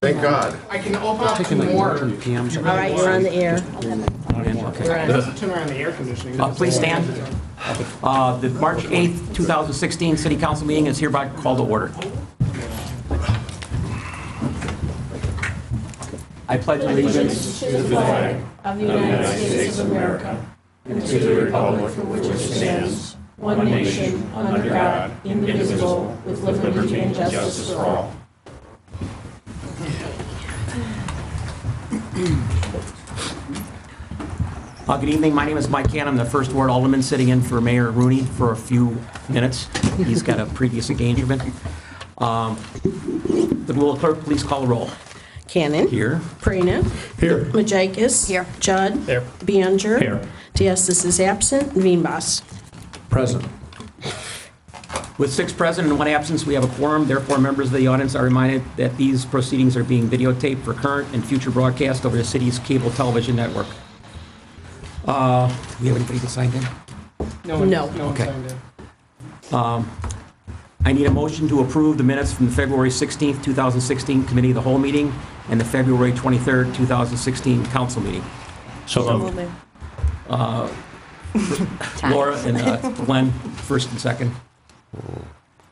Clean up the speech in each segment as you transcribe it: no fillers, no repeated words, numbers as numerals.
Thank God. I can open up to more. All right, you're on the air. Turn on the air conditioning. Please stand. The March 8th, 2016 City Council meeting is hereby called to order. I pledge allegiance To the flag of the United States of America and to the republic for which it stands, one nation, under God, indivisible, with liberty and justice for all. Good evening. My name is Mike Cannon. I'm the First Ward Alderman sitting in for Mayor Rooney for a few minutes. He's got a previous engagement. The will clerk, please call the roll. Cannon. Here. Prina. Here. Majakis. Here. Judd. Here. Bianger. Here. Diastis is absent. Veenbos. Present. With 6 present and 1 absence, we have a quorum. Therefore, members of the audience are reminded that these proceedings are being videotaped for current and future broadcast over the city's cable television network. Do we have anybody that signed in? No. Okay. I need a motion to approve the minutes from the February 16th, 2016 Committee of the Whole meeting and the February 23rd, 2016 Council meeting. So moved. Laura and Glenn, first and second.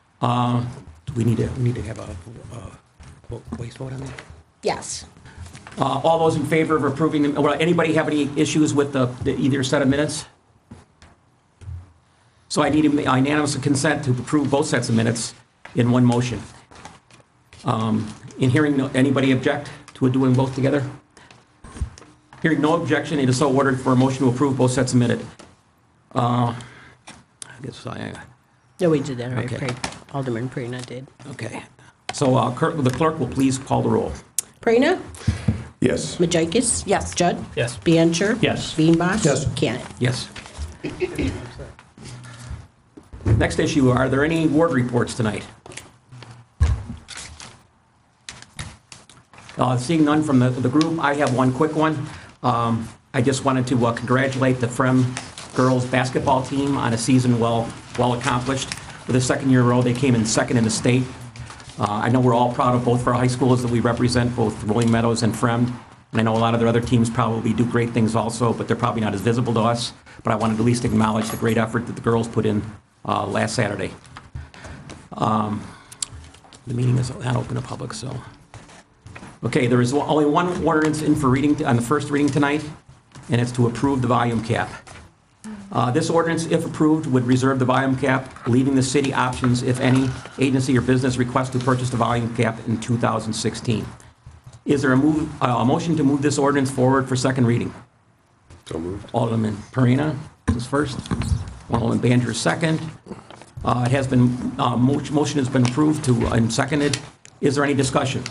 Do we need to have a voice vote on that? Yes. All those in favor of approving them, or anybody have any issues with the either set of minutes? So I need a unanimous consent to approve both sets of minutes in one motion. In hearing anybody object to doing both together? Hearing no objection, it is so ordered for a motion to approve both sets of minutes. I guess No, we did that already. Okay. Alderman Prina did. okay. So the clerk will please call the roll. Prina. Yes. Majakis. Yes. Judd. Yes. Bianger. Yes. Veenbos. Yes. Cannon. Yes. Next issue, are there any ward reports tonight? Seeing none from the group, I have one quick one. I just wanted to congratulate the FREM girls basketball team on a season well accomplished. For the second year in a row, they came in second in the state. I know we're all proud of both of our high schools that we represent, both Rolling Meadows and FREM. And I know a lot of their other teams probably do great things also, but they're probably not as visible to us. But I wanted to at least acknowledge the great effort that the girls put in last Saturday. The meeting is not open to public, so. Okay, there is only one ordinance in for reading on the first reading tonight, and it's to approve the volume cap. This ordinance, if approved, would reserve the volume cap, leaving the city options if any agency or business requests to purchase the volume cap in 2016. Is there a motion to move this ordinance forward for second reading? So moved. Alderman Perina is first. Alderman Banger is second. It has been motion has been approved and seconded. Is there any discussion?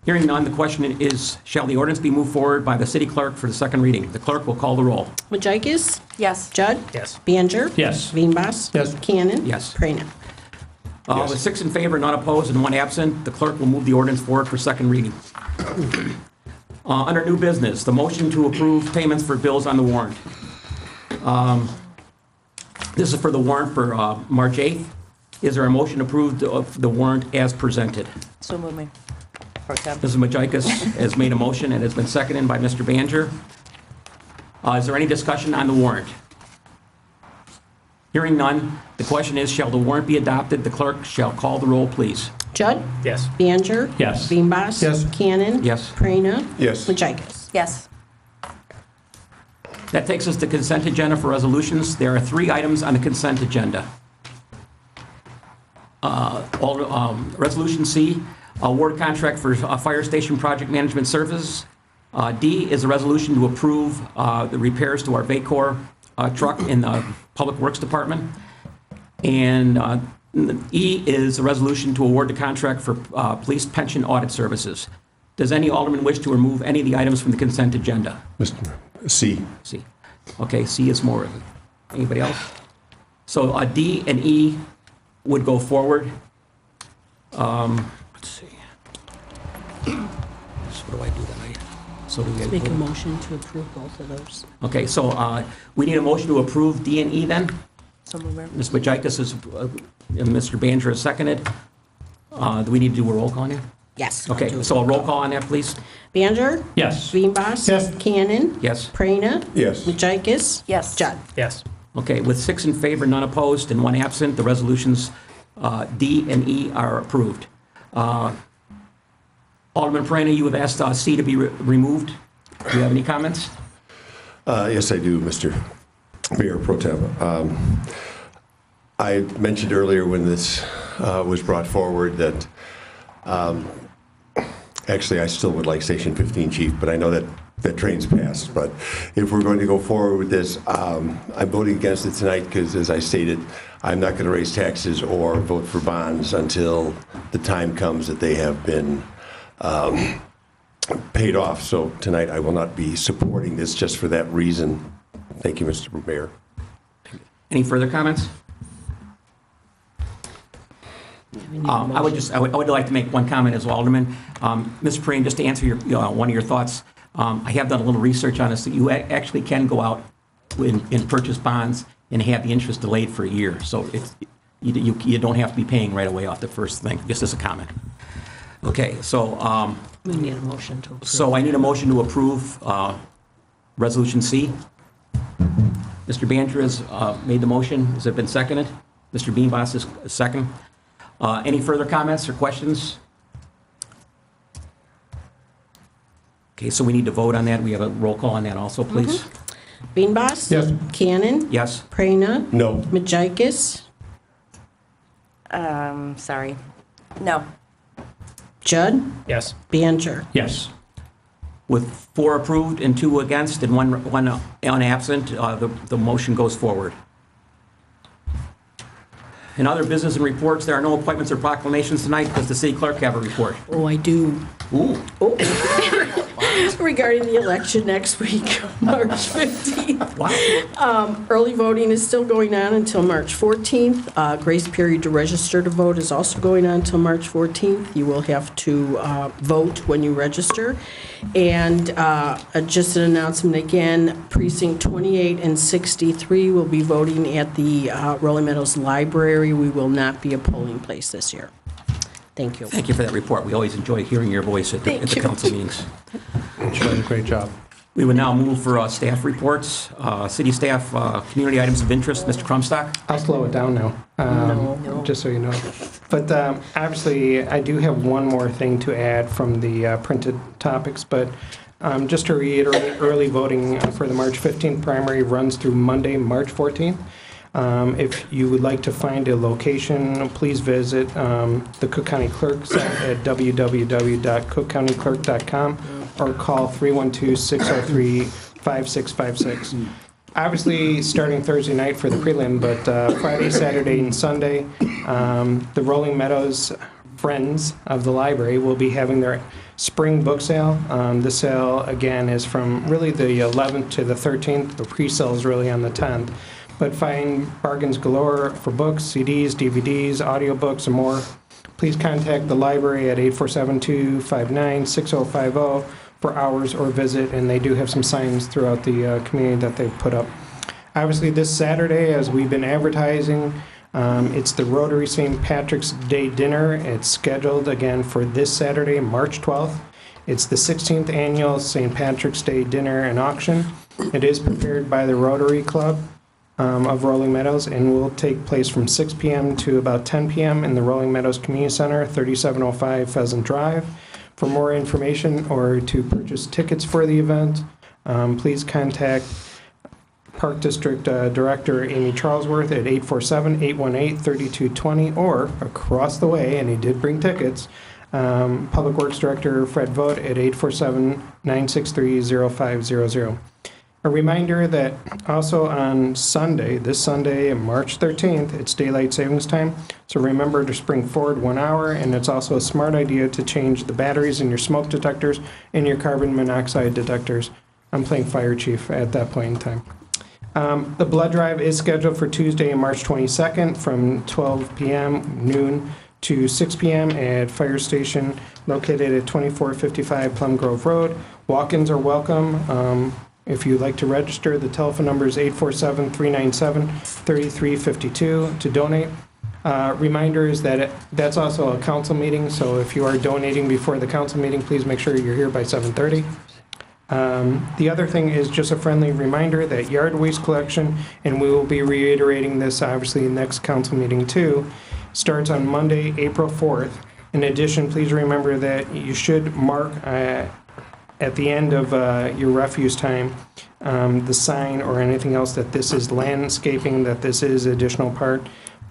Hearing none, the question is, shall the ordinance be moved forward by the city clerk for the second reading? The clerk will call the roll. Majakis. Yes. Judd. Yes. Bianger. Yes. Veenbos. Yes. Cannon. Yes. Prina. Yes. With 6 in favor, none opposed, and 1 absent, the clerk will move the ordinance forward for second reading. Under new business, the motion to approve payments for bills on the warrant. This is for the warrant for March 8th. Is there a motion approved of the warrant as presented? So move me. Mrs. Majakis has made a motion and has been seconded by Mr. Banger. Is there any discussion on the warrant? Hearing none, the question is, shall the warrant be adopted? The clerk shall call the roll, please. Judd. Yes. Bianger. Yes. Veenbos. Yes. Cannon. Yes. Prina. Yes. Majakis. Yes. That takes us to consent agenda for resolutions. There are 3 items on the consent agenda. Resolution C, award contract for fire station project management services. D is a resolution to approve the repairs to our Vacor truck in the Public Works Department. And E is a resolution to award the contract for police pension audit services. Does any alderman wish to remove any of the items from the consent agenda? Mr. C. C. Okay, C is more. Anybody else? So D and E would go forward. Let's see. So what do I do tonight? So do we Make a motion to approve both of those. Okay, so we need a motion to approve D and E then. So move me. Ms. Majakis is, and Mr. Banger is seconded. Do we need to do a roll call now? Yes. Okay, so a roll call on that, please? Baner. Yes. Veenbos. Yes. Cannon. Yes. Prina. Yes. Majikis. Yes. Judd. Yes. Okay, with 6 in favor, none opposed, and 1 absent, the resolutions D and E are approved. Alderman Prina, you have asked C to be removed. Do you have any comments? Yes, I do, Mr. Mayor Pro Tem. I mentioned earlier when this was brought forward that actually I still would like Station 15 Chief, but I know that that train's passed. But if we're going to go forward with this, I'm voting against it tonight because, as I stated, I'm not going to raise taxes or vote for bonds until the time comes that they have been paid off. So tonight I will not be supporting this just for that reason. Thank you, Mr. Mayor. Any further comments? I would like to make one comment as well, Alderman. Ms. Preen, just to answer your, one of your thoughts, I have done a little research on this. You actually can go out and purchase bonds and have the interest delayed for a year. So it's, you don't have to be paying right away off the first thing, just as a comment. Okay, so We need a motion to approve. I need a motion to approve Resolution C. Mr. Banjer has made the motion. Has it been seconded? Mr. Beanboss is second. Any further comments or questions? Okay, so we need to vote on that. We have a roll call on that also, please. Veenbos. Yes. Cannon. Yes? Prina. No. Majikis. Sorry. No. Judd. Yes. Baner. Yes. With 4 approved and 2 against and one absent, the motion goes forward. In other business and reports, there are no appointments or proclamations tonight. Does the city clerk have a report? Oh, I do. Ooh. Regarding the election next week, March 15th. Wow. Early voting is still going on until March 14th. Grace period to register to vote is also going on until March 14th. You will have to vote when you register. And just an announcement again, precinct 28 and 63 will be voting at the Rolling Meadows Library. We will not be a polling place this year. Thank you. Thank you for that report. We always enjoy hearing your voice at the Thank you. council meetings. Great job. We will now move for staff reports. City staff, community items of interest, Mr. Crumstock. I'll slow it down now, just so you know. But obviously, I do have one more thing to add from the printed topics, but just to reiterate, early voting for the March 15th primary runs through Monday, March 14th. If you would like to find a location, please visit the Cook County Clerk site at www.cookcountyclerk.com or call 312-603-5656. Obviously, starting Thursday night for the prelim, but Friday, Saturday, and Sunday, the Rolling Meadows Friends of the Library will be having their spring book sale. The sale, again, is from really the 11th to the 13th. The pre-sale is really on the 10th. But find bargains galore for books, CDs, DVDs, audiobooks, and more. Please contact the library at 847-259-6050 for hours or visit, and they do have some signs throughout the community that they've put up. Obviously, this Saturday, as we've been advertising, it's the Rotary St. Patrick's Day Dinner. It's scheduled again for this Saturday, March 12th. It's the 16th annual St. Patrick's Day Dinner and Auction. It is prepared by the Rotary Club of Rolling Meadows and will take place from 6 p.m. to about 10 p.m. in the Rolling Meadows Community Center, 3705 Pheasant Drive. For more information or to purchase tickets for the event, please contact Park District Director Amy Charlesworth at 847-818-3220 or across the way, and he did bring tickets, Public Works Director Fred Vogt at 847-963-0500. A reminder that also on Sunday, this Sunday, March 13th, it's daylight savings time. So remember to spring forward 1 hour, and it's also a smart idea to change the batteries in your smoke detectors and your carbon monoxide detectors. I'm playing fire chief at that point in time. The blood drive is scheduled for Tuesday, March 22nd from 12 p.m. noon to 6 p.m. at Fire Station located at 2455 Plum Grove Road. Walk-ins are welcome. If you'd like to register, the telephone number is 847-397-3352 to donate. Reminder is that that's also a council meeting, so if you are donating before the council meeting, please make sure you're here by 7:30. The other thing is just a friendly reminder that yard waste collection, and we will be reiterating this obviously in the next council meeting too, starts on Monday, April 4th. In addition, please remember that you should mark at the end of your refuse time the sign or anything else that this is landscaping, that this is additional part.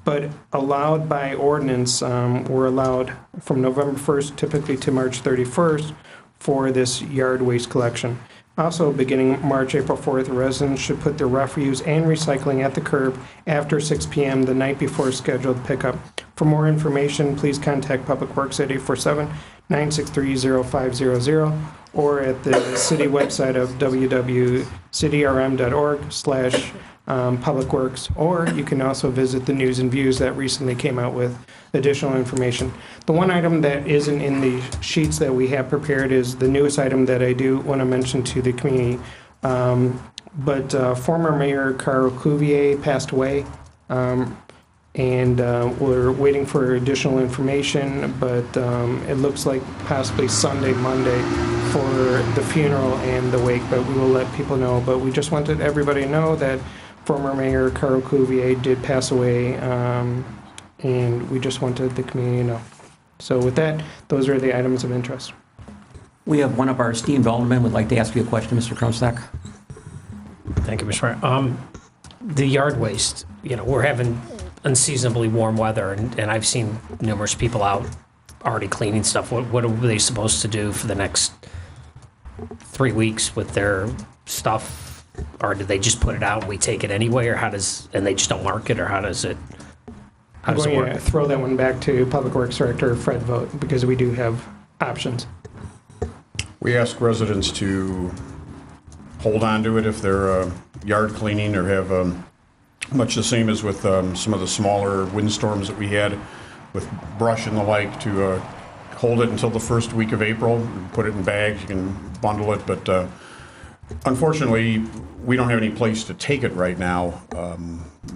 But allowed by ordinance, we're allowed from November 1st typically to March 31st for this yard waste collection. Also, beginning March, April 4th, residents should put their refuse and recycling at the curb after 6 p.m. the night before scheduled pickup. For more information, please contact Public Works at 847-963-0500 or at the city website of www.cityrm.org/publicworks, or you can also visit the News and Views that recently came out with additional information. The one item that isn't in the sheets that we have prepared is the newest item that I do want to mention to the community. Former Mayor Carl Cuvier passed away, and we're waiting for additional information, but it looks like possibly Sunday, Monday for the funeral and the wake, but we will let people know. But we just wanted everybody to know that former Mayor Carl Cuvier did pass away, and we just wanted the community to know. So with that, those are the items of interest. We have one of our esteemed aldermen would like to ask you a question, Mr. Krumstak. Thank you, Mr. Mayor. The yard waste, we're having unseasonably warm weather, and I've seen numerous people out already cleaning stuff. What are they supposed to do for the next 3 weeks with their stuff? Or do they just put it out and we take it anyway, or and they just don't mark it, or how does it I'm going work? to throw that one back to Public Works Director Fred Vogt, because we do have options. We ask residents to hold on to it if they're yard cleaning or have much the same as with some of the smaller windstorms that we had with brush and the like, to hold it until the first week of April, put it in bags, you can bundle it, but unfortunately, we don't have any place to take it right now.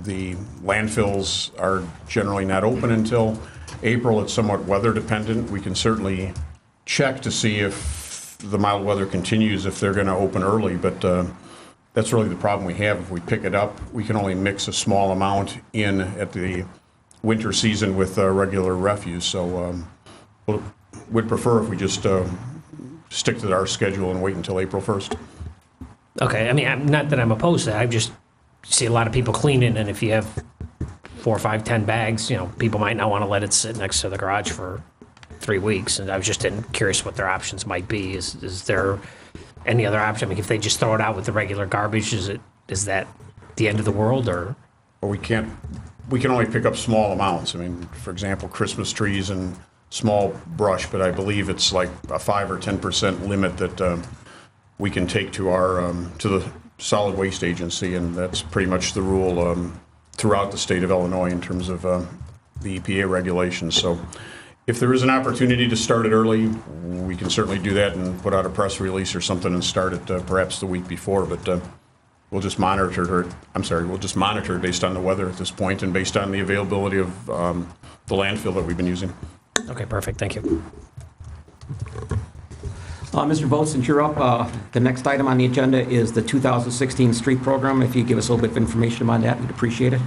The landfills are generally not open until April. It's somewhat weather dependent. We can certainly check to see if the mild weather continues, if they're going to open early, but that's really the problem we have. If we pick it up, we can only mix a small amount in at the winter season with regular refuse. So we'd prefer if we just stick to our schedule and wait until April 1st. Okay, I mean, not that I'm opposed to that. I just see a lot of people cleaning, and if you have 4, 5, 10 bags, people might not want to let it sit next to the garage for 3 weeks. And I was just curious what their options might be. Is there any other option? I mean, if they just throw it out with the regular garbage, is that the end of the world, or? But we can only pick up small amounts. I mean, for example, Christmas trees and small brush, but I believe it's like a 5 or 10% limit that we can take to our to the solid waste agency, and that's pretty much the rule throughout the state of Illinois in terms of the EPA regulations. So if there is an opportunity to start it early, we can certainly do that and put out a press release or something and start it perhaps the week before, but we'll just monitor it. We'll just monitor it based on the weather at this point and based on the availability of the landfill that we've been using. Okay, perfect. Thank you. Mr. Vogt, since you're up, the next item on the agenda is the 2016 street program. If you give us a little bit of information on that, we'd appreciate it.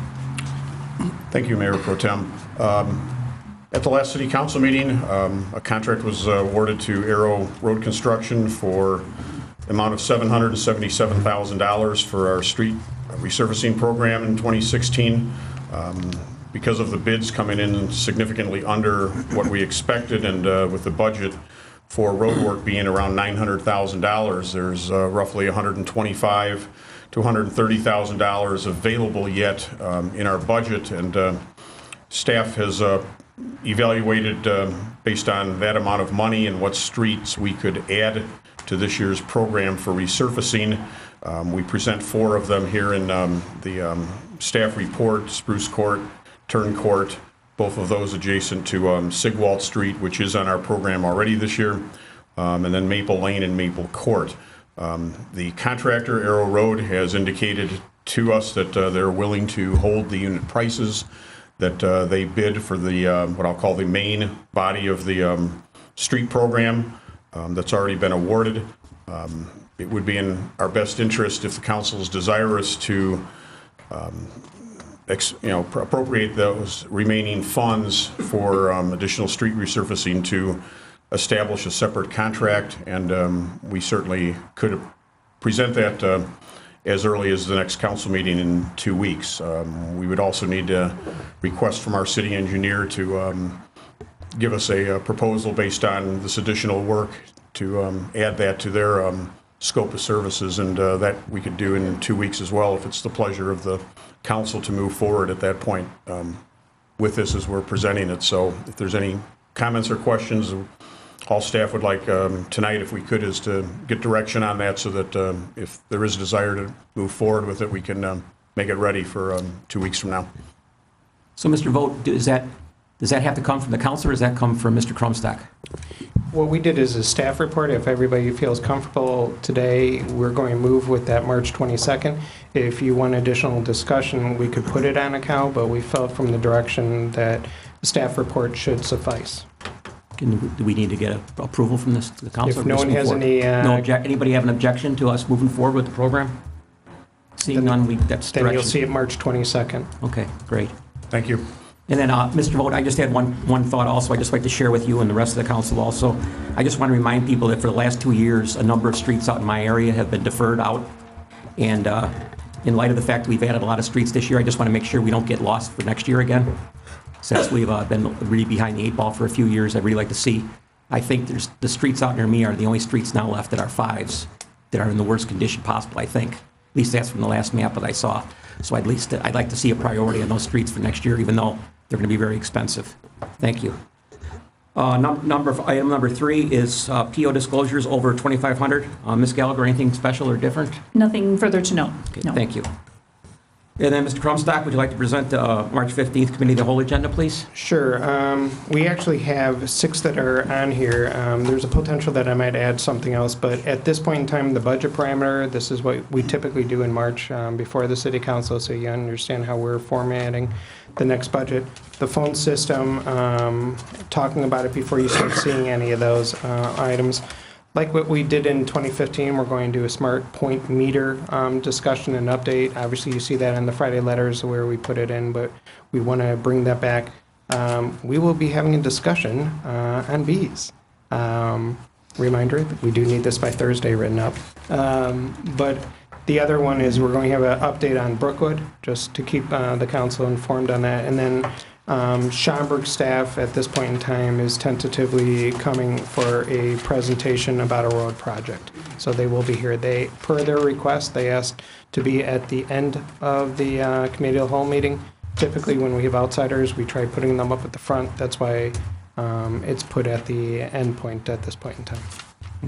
Thank you, Mayor Pro Tem. At the last city council meeting, a contract was awarded to Arrow Road Construction for the amount of $777,000 for our street resurfacing program in 2016. Because of the bids coming in significantly under what we expected, and with the budget for road work being around $900,000, there's roughly $125,000 to $130,000 available yet in our budget, and staff has evaluated based on that amount of money and what streets we could add to this year's program for resurfacing. We present 4 of them here in the staff report: Spruce Court, Turn Court, both of those adjacent to Sigwalt Street, which is on our program already this year, and then Maple Lane and Maple Court. The contractor, Arrow Road, has indicated to us that they're willing to hold the unit prices that they bid for the, what I'll call the main body of the street program that's already been awarded. It would be in our best interest if the council is desirous to appropriate those remaining funds for additional street resurfacing to establish a separate contract, and we certainly could present that as early as the next council meeting in 2 weeks. We would also need to request from our city engineer to give us a proposal based on this additional work to add that to their scope of services, and that we could do in 2 weeks as well if it's the pleasure of the council to move forward at that point with this as we're presenting it. So if there's any comments or questions, all staff would like tonight, if we could, is to get direction on that so that if there is a desire to move forward with it, we can make it ready for 2 weeks from now. So, Mr. Vogt, does that have to come from the council, or does that come from Mr. Krumstock? What we did is a staff report. If everybody feels comfortable today, we're going to move with that March 22nd. If you want additional discussion, we could put it on account, but we felt from the direction that the staff report should suffice. Do we need to get approval from the council? If no one has any... Anybody have an objection to us moving forward with the program? Seeing none, that's Then direction. you'll see it March 22nd. Okay, great. Thank you. And then, Mr. Vogt, I just had one thought also I'd just like to share with you and the rest of the council also. I just want to remind people that for the last 2 years, a number of streets out in my area have been deferred out. And in light of the fact we've added a lot of streets this year, I just want to make sure we don't get lost for next year again. Since we've been really behind the 8 ball for a few years, I'd really like to see. I think the streets out near me are the only streets now left that are 5s that are in the worst condition possible, I think. At least that's from the last map that I saw. So I'd like to see a priority on those streets for next year, even though they're going to be very expensive. Thank you. Item number 3 is PO disclosures over 2,500. Ms. Gallagher, anything special or different? Nothing further to note. Okay, No. thank you. And then, Mr. Krumstock, would you like to present March 15th Committee of the Whole agenda, please? Sure. We actually have 6 that are on here. There's a potential that I might add something else, but at this point in time, the budget parameter, this is what we typically do in March before the City Council, so you understand how we're formatting the next budget. The phone system, talking about it before you start seeing any of those items. Like what we did in 2015, we're going to do a smart point meter discussion and update. Obviously, you see that in the Friday letters where we put it in, but we want to bring that back. We will be having a discussion on bees. Reminder, we do need this by Thursday written up. But the other one is we're going to have an update on Brookwood, just to keep the council informed on that. And then Schaumburg staff at this point in time is tentatively coming for a presentation about a road project. So they will be here. Per their request, they asked to be at the end of the committee of the whole meeting. Typically, when we have outsiders, we try putting them up at the front. That's why it's put at the end point at this point in time.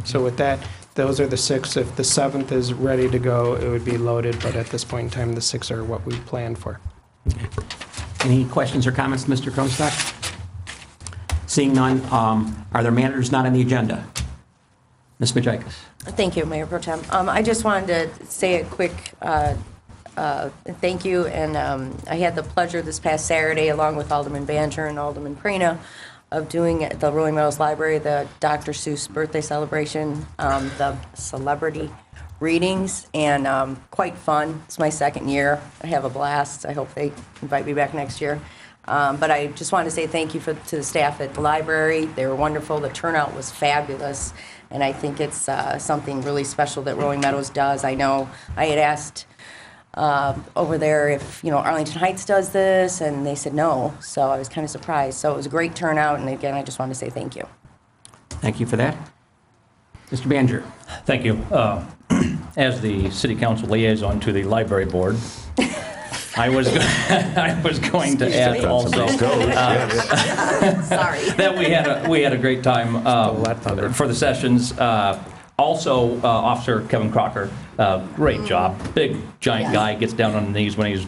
So with that, those are the 6. If the 7th is ready to go, it would be loaded. But at this point in time, the 6 are what we planned for. Any questions or comments, Mr. Krumstock? Seeing none, are there matters not on the agenda? Ms. Majikis. Thank you, Mayor Pro Tem. I just wanted to say a quick thank you, and I had the pleasure this past Saturday, along with Alderman Banter and Alderman Prina, of doing at the Rolling Meadows Library the Dr. Seuss birthday celebration, the celebrity readings, and quite fun. It's my 2nd year. I have a blast. I hope they invite me back next year. But I just want to say thank you to the staff at the library. They were wonderful. The turnout was fabulous, and I think it's something really special that Rolling Meadows does. I know I had asked over there if Arlington Heights does this, and they said no. So I was kind of surprised. So it was a great turnout, and again, I just want to say thank you. Thank you for that. Mr. Banger. Thank you. As the City Council liaison to the Library Board, I was going to add also Sorry. that we had a great time for the sessions. Also, Officer Kevin Crocker, great job. Big, giant guy, gets down on the knees when he's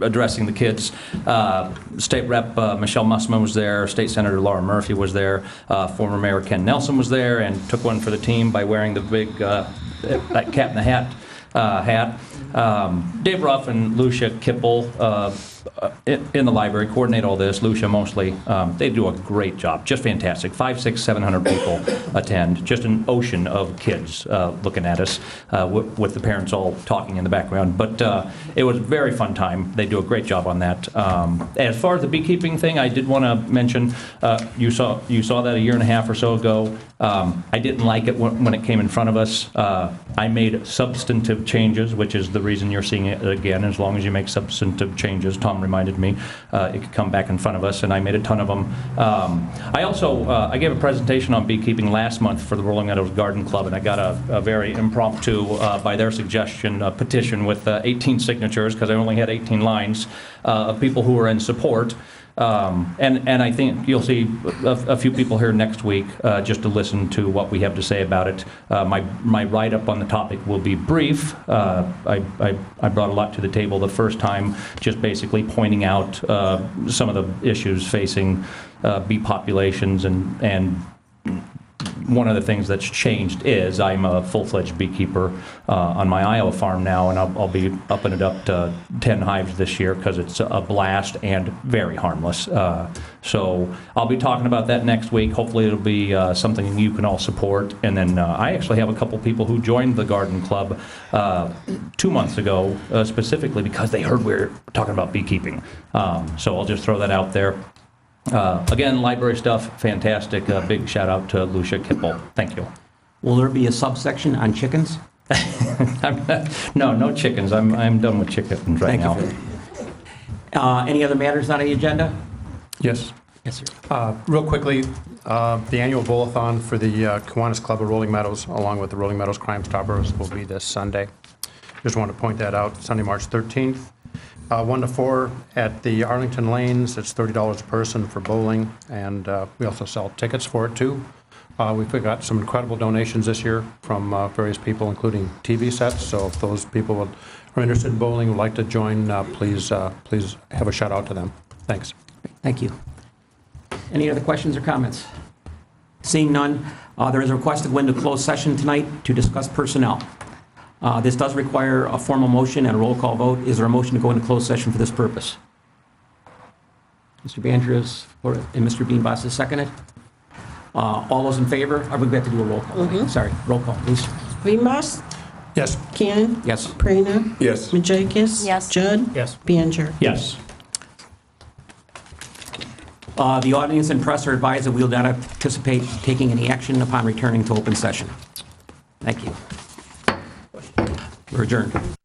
addressing the kids. State Rep Michelle Mussman was there. State Senator Laura Murphy was there. Former Mayor Ken Nelson was there and took one for the team by wearing the big that cat in the hat hat. Dave Ruff and Lucia Kipple in the library, coordinate all this, Lucia mostly. They do a great job, just fantastic. 500, 600, 700 people attend, just an ocean of kids looking at us with the parents all talking in the background. But it was a very fun time. They do a great job on that. As far as the beekeeping thing, I did want to mention, you saw that a year and a half or so ago. I didn't like it when it came in front of us. I made substantive changes, which is the reason you're seeing it again. As long as you make substantive changes, Tom reminded me, it could come back in front of us, and I made a ton of them. I also I gave a presentation on beekeeping last month for the Rolling Meadows Garden Club, and I got a very impromptu, by their suggestion, petition with 18 signatures, because I only had 18 lines of people who were in support. And I think you'll see a few people here next week just to listen to what we have to say about it. My write-up on the topic will be brief. I brought a lot to the table the first time, just basically pointing out some of the issues facing bee populations, and one of the things that's changed is I'm a full-fledged beekeeper on my Iowa farm now, and I'll be upping it up to 10 hives this year because it's a blast and very harmless. So I'll be talking about that next week. Hopefully it'll be something you can all support. And then I actually have a couple people who joined the garden club 2 months ago specifically because they heard we were talking about beekeeping. So I'll just throw that out there. Again, library stuff, fantastic. Big shout out to Lucia Kipple. Thank you. Will there be a subsection on chickens? No chickens. I'm done with chickens right now. Thank you. Any other matters on the agenda? Yes. Yes, sir. Real quickly, the annual bowl-a-thon for the Kiwanis Club of Rolling Meadows, along with the Rolling Meadows Crime Stoppers, will be this Sunday. Just want to point that out, Sunday, March 13th. 1 to 4 at the Arlington Lanes. It's $30 a person for bowling, and we also sell tickets for it too. We've got some incredible donations this year from various people, including TV sets. So if those people are interested in bowling, would like to join, please have a shout out to them. Thanks. Thank you. Any other questions or comments? Seeing none, there is a request to go into closed session tonight to discuss personnel. This does require a formal motion and a roll call vote. Is there a motion to go into closed session for this purpose? Mr. Bangeros and Mr. Beanboss is seconded. All those in favor? We're going to have to do a roll call. Sorry, roll call, please. Beanboss? Yes. Cannon? Yes. Prina? Yes. Majakis? Yes. Judd? Yes. Baner? Yes. The audience and press are advised that we will not anticipate taking any action upon returning to open session. Thank you. We're adjourned.